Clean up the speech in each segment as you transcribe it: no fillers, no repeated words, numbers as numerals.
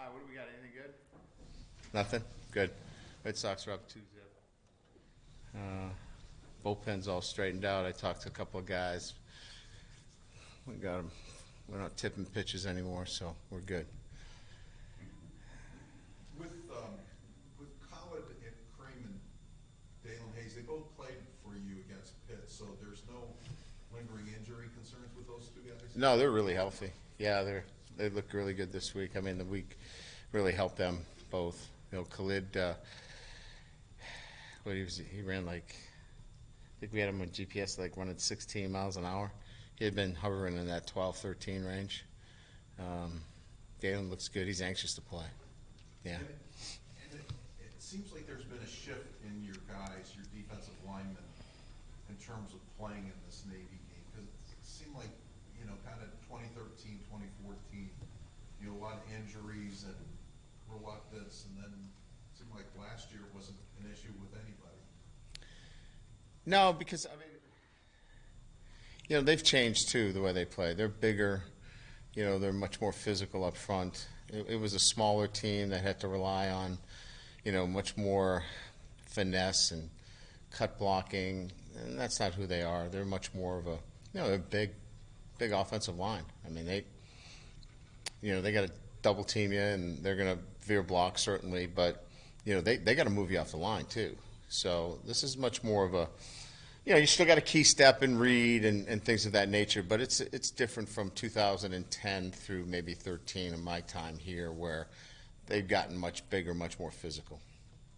All right, what do we got? Anything good? Nothing? Good. Red Sox are up 2-zip. Bullpen's all straightened out. I talked to a couple of guys. We got them. We're not tipping pitches anymore, so we're good. With Collard and Cream and Dalen Hayes, they both played for you against Pitt, so there's no lingering injury concerns with those two guys? No, they're really healthy. Yeah, they look really good this week. I mean, the week really helped them both. You know, Khalid, he ran like, I think we had him on GPS like running 16 miles an hour. He had been hovering in that 12, 13 range. Dalen looks good. He's anxious to play. Yeah. And it seems like there's been a shift in your guys, your defensive linemen, in terms of playing in this Navy game. Because it seemed like, kind of 2013, 2014, a lot of injuries and reluctance, and then it seemed like last year wasn't an issue with anybody. No, because, I mean, they've changed, too, the way they play. They're bigger. They're much more physical up front. It was a smaller team that had to rely on, much more finesse and cut blocking, and that's not who they are. They're much more of they're big offensive line. I mean, they got to double team you, and they're going to veer block certainly, but they got to move you off the line too. So this is much more of you still got a key step and read and things of that nature, but it's different from 2010 through maybe 13 in my time here, where they've gotten much bigger, much more physical.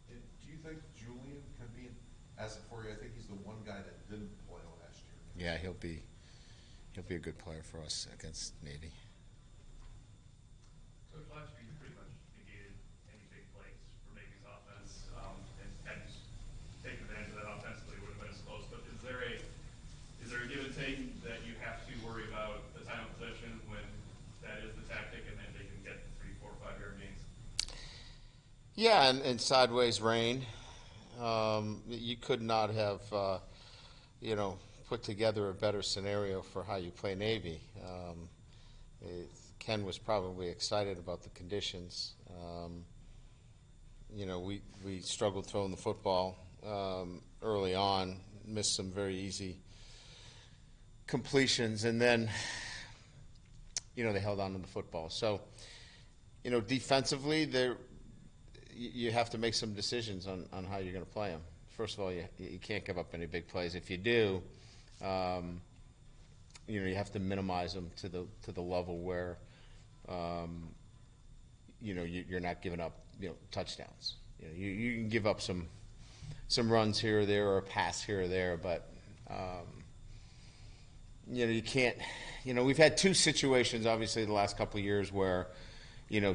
Do you think Julian can be an asset for you? I think he's the one guy that didn't play last year. Yeah, he'll be a good player for us against Navy. So last year you pretty much negated any big plays for Navy's offense, and had you taken advantage of that offensively, it would have been as close. But is there a give and take that you have to worry about the time of possession when that is the tactic, and then they can get 3, 4, 5 yard gains? Yeah, and sideways rain. You could not have, put together a better scenario for how you play Navy. Ken was probably excited about the conditions. We struggled throwing the football early on, missed some very easy completions, and then, they held on to the football. So, defensively, you have to make some decisions on how you're going to play them. First of all, you can't give up any big plays. If you do, you have to minimize them to the level where, you're not giving up, touchdowns. You can give up some runs here or there or a pass here or there, but you can't. We've had two situations, obviously, the last couple of years where,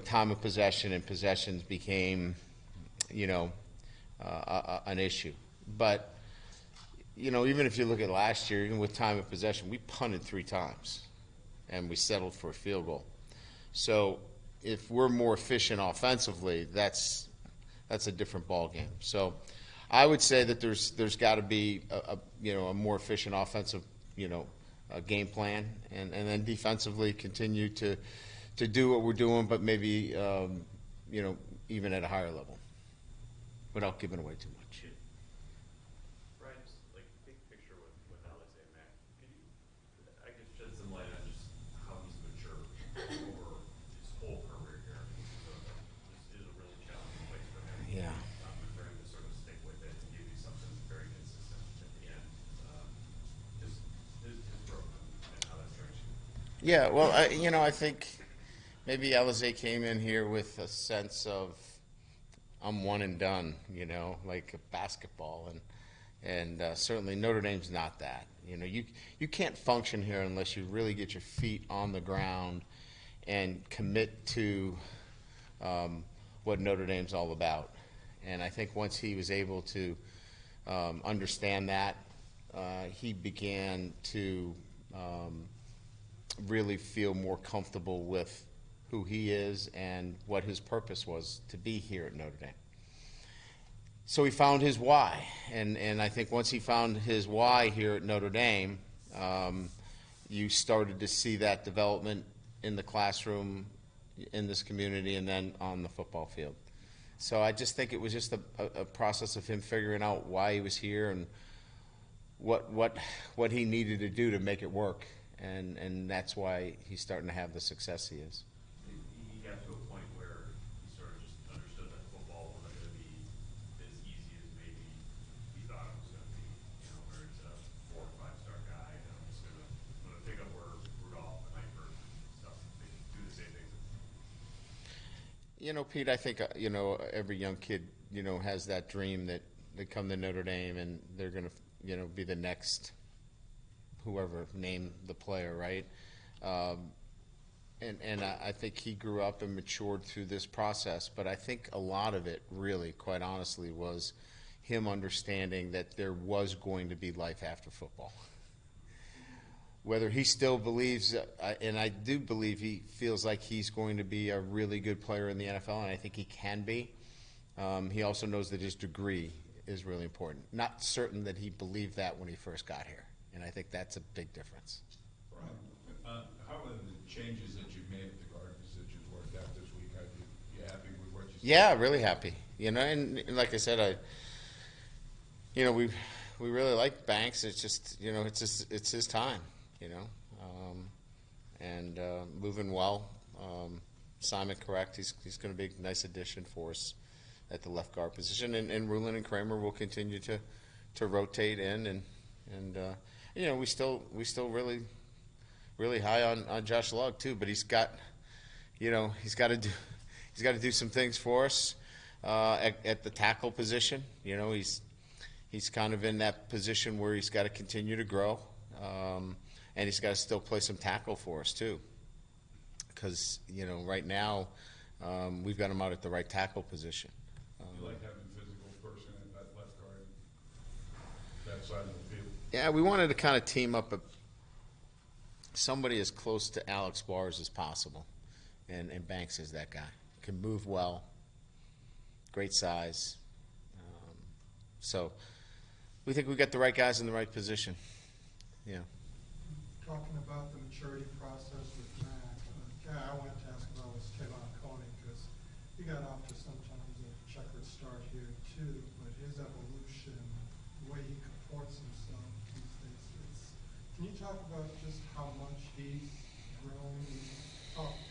time of possession and possessions became, an issue. But, even if you look at last year, even with time of possession, we punted 3 times, and we settled for a field goal. So if we're more efficient offensively, that's a different ball game. So I would say that there's got to be a more efficient offensive, game plan, and then defensively continue to do what we're doing, but maybe even at a higher level, without giving away too much. Brian, just like big picture with Alizé Mack, can you, I guess, shed some light on just how he's matured over his whole career here? This is a really challenging place for him. Yeah. For him to sort of stick with it and give you something very consistent at the end. Just his growth and how that's changed. Yeah, well, I think maybe Alizé came in here with a sense of, I'm one and done, like basketball, and certainly Notre Dame's not that. You can't function here unless you really get your feet on the ground and commit to what Notre Dame's all about. And I think once he was able to understand that, he began to really feel more comfortable with who he is and what his purpose was to be here at Notre Dame. So he found his why, and I think once he found his why here at Notre Dame, you started to see that development in the classroom, in this community and then on the football field. So I just think it was just a process of him figuring out why he was here and what he needed to do to make it work, and that's why he's starting to have the success he is. He got to a point where he sort of just understood that football wasn't going to be as easy as maybe he thought it was going to be. You know, where it's a 4 or 5 star guy, and I'm just going to pick up where Rudolph and Eifert and stuff, they do the same things. You know, Pete, I think every young kid has that dream that they come to Notre Dame and they're going to be the next whoever named the player, right? And I think he grew up and matured through this process. But I think a lot of it, really, quite honestly, was him understanding that there was going to be life after football. Whether he still believes, and I do believe he feels like he's going to be a really good player in the NFL, and I think he can be. He also knows that his degree is really important. Not certain that he believed that when he first got here, and I think that's a big difference. Brian, how have the changes that you've made at the guard positions worked out this week? Are you happy with what you see? Yeah, really happy. And like I said, we really like Banks. It's just it's his time. And moving well. Simon, correct. He's going to be a nice addition for us at the left guard position, and Rulin and Kramer will continue to rotate in, and we still really high on Josh Lugg too, but he's got to do some things for us at the tackle position. He's kind of in that position where he's got to continue to grow, and he's got to still play some tackle for us too, because right now we've got him out at the right tackle position. You like having a physical person at left guard, that side of the field? Yeah, we wanted to kind of team up somebody as close to Alex Bars as possible, and Banks is that guy. Can move well, great size. So we think we got the right guys in the right position. Yeah. Talking about the maturity process with Mac, the guy I wanted to ask about was Kevon Coney, because he got off to sometimes a checkered start here too, but his evolution, the way he comports himself these days, can you talk about just how much he's grown in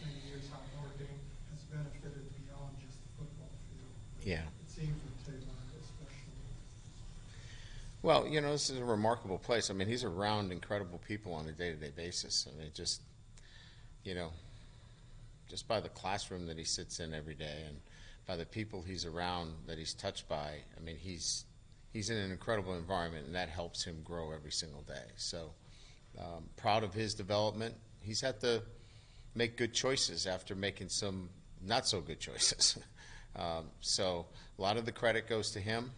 the years, how Notre Dame has benefited beyond just the football field? Yeah. It seems with Tavon especially. Well, this is a remarkable place. I mean, he's around incredible people on a day-to-day basis. I mean, just by the classroom that he sits in every day and by the people he's around that he's touched by, I mean, he's in an incredible environment, and that helps him grow every single day. So proud of his development. He's had to make good choices after making some not-so-good choices. So a lot of the credit goes to him.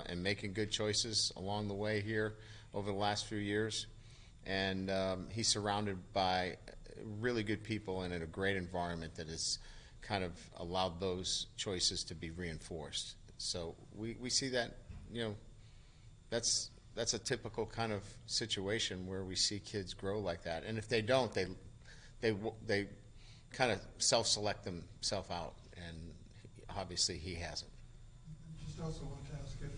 And making good choices along the way here over the last few years. And he's surrounded by really good people and in a great environment that has kind of allowed those choices to be reinforced. So we see that, that's a typical kind of situation where we see kids grow like that. And if they don't, they kind of self-select themselves out. And obviously he hasn't. Just also wanted to ask if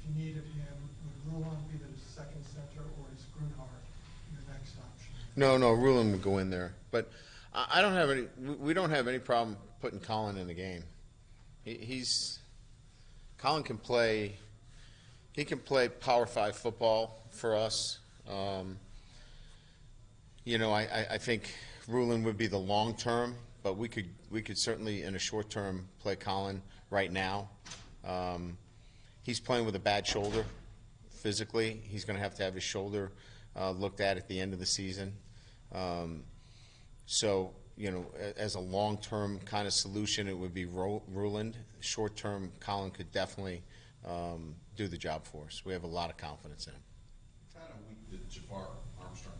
you needed him, would Rulon be the second center, or is Grunhard your next option? No, Rulin would go in there, but I don't have any. We don't have any problem putting Colin in the game. Colin can play. He can play Power 5 football for us. I think Rulin would be the long term, but we could certainly in a short term play Colin right now. He's playing with a bad shoulder physically. He's going to have his shoulder looked at the end of the season. So, as a long-term kind of solution, it would be Ruland. Short-term, Colin could definitely do the job for us. We have a lot of confidence in him. What kind of week did Jafar Armstrong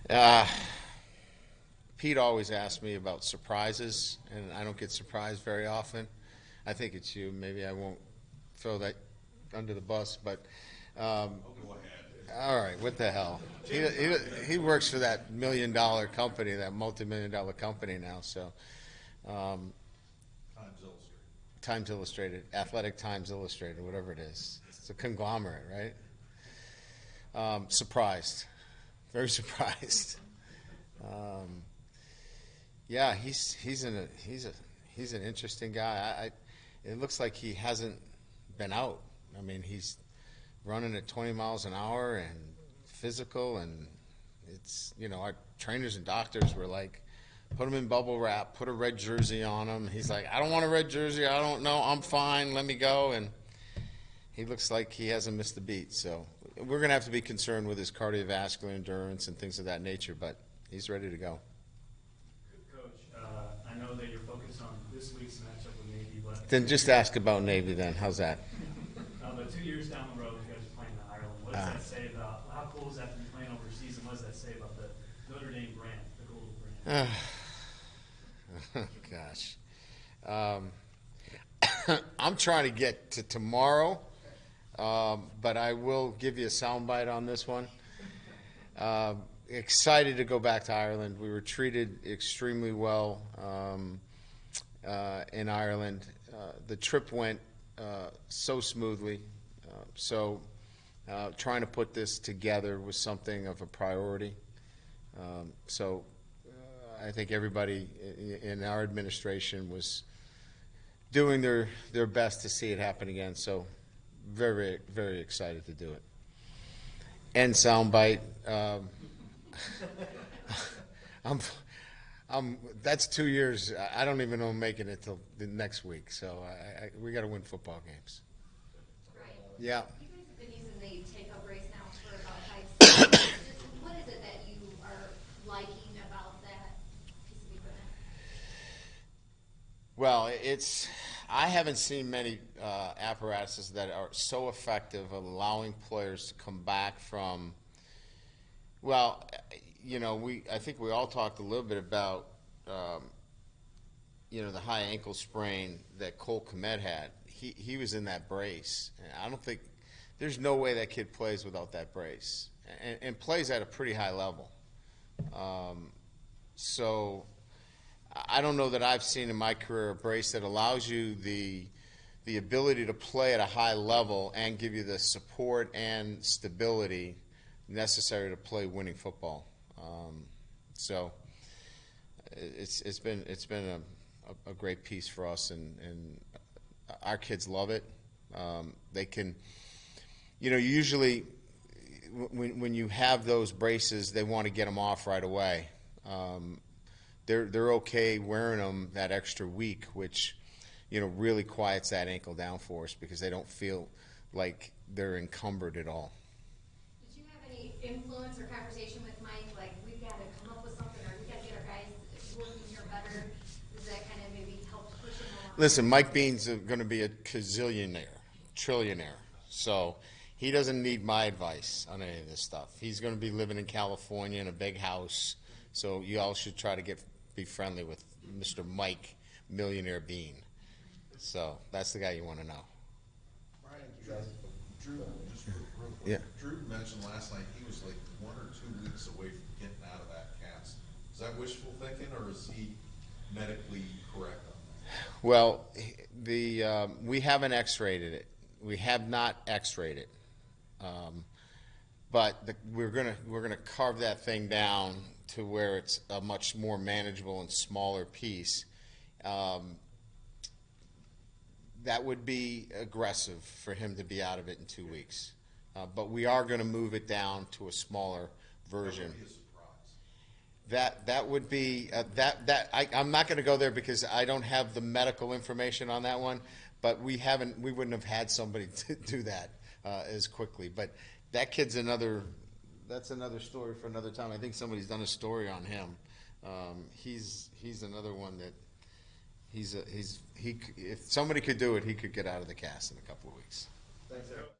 have? Pete always asks me about surprises, and I don't get surprised very often. I think it's you. Maybe I won't throw that under the bus, but Go All right, what the hell? He works for that $1 million company, that multi-million-dollar company now. So, Times Illustrated. Times Illustrated, Athletic Times Illustrated, whatever it is. It's a conglomerate, right? Surprised, very surprised. Yeah, he's an interesting guy. It looks like he hasn't been out. I mean, he's running at 20 miles an hour and physical, and it's, our trainers and doctors were like, put him in bubble wrap, put a red jersey on him. He's like, I don't want a red jersey. I don't know. I'm fine. Let me go. And he looks like he hasn't missed a beat. So we're going to have to be concerned with his cardiovascular endurance and things of that nature, but he's ready to go. Coach, I know that you're focused on this week's matchup with Navy, but Then just ask about Navy then. How's that? but 2 years down the road, you guys are playing in Ireland. What does that say about, how cool is that to be playing overseas, and what does that say about the Notre Dame brand, the global brand? Gosh. I'm trying to get to tomorrow, but I will give you a soundbite on this one. Excited to go back to Ireland. We were treated extremely well in Ireland. The trip went so smoothly. Trying to put this together was something of a priority. I think everybody in our administration was doing their best to see it happen again. So very, very excited to do it. And soundbite. That's 2 years. I don't even know I'm making it till the next week. So we got to win football games. Right. Yeah. You guys have been using the take-up race now for about 5 seasons. Just what is it that you are liking about that piece of equipment? Well, I haven't seen many apparatuses that are so effective at allowing players to come back from. Well, I think we all talked a little bit about, the high ankle sprain that Cole Kmet had. He was in that brace. And I don't think there's no way that kid plays without that brace, and plays at a pretty high level. So I don't know that I've seen in my career a brace that allows you the ability to play at a high level and give you the support and stability necessary to play winning football. So it's been a great piece for us, and our kids love it. They can, usually when you have those braces, they want to get them off right away. They're okay wearing them that extra week, which really quiets that ankle down for us because they don't feel like they're encumbered at all. Did you have any influence or conversation with Mike, like, we've got to come up with something, or we've got to get our guys working here better? Does that kind of maybe help push him along? Listen, Mike Bean's going to be a trillionaire. So he doesn't need my advice on any of this stuff. He's going to be living in California in a big house. So you all should try to be friendly with Mr. Mike Millionaire Bean. So that's the guy you want to know. Brian, Drew, just real quick. Yeah. Drew mentioned last night he was like 1 or 2 weeks away from getting out of that cast. Is that wishful thinking, or is he medically correct on that? Well, we haven't X-rated it. We have not X-rayed it, but we're gonna carve that thing down to where it's a much more manageable and smaller piece. That would be aggressive for him to be out of it in 2 weeks, but we are going to move it down to a smaller version. That would be a surprise. That would be I'm not going to go there because I don't have the medical information on that one. But we wouldn't have had somebody to do that as quickly. But that kid's that's another story for another time. I think somebody's done a story on him. He's another one that if somebody could do it, he could get out of the cast in a couple of weeks. Thanks, Eric.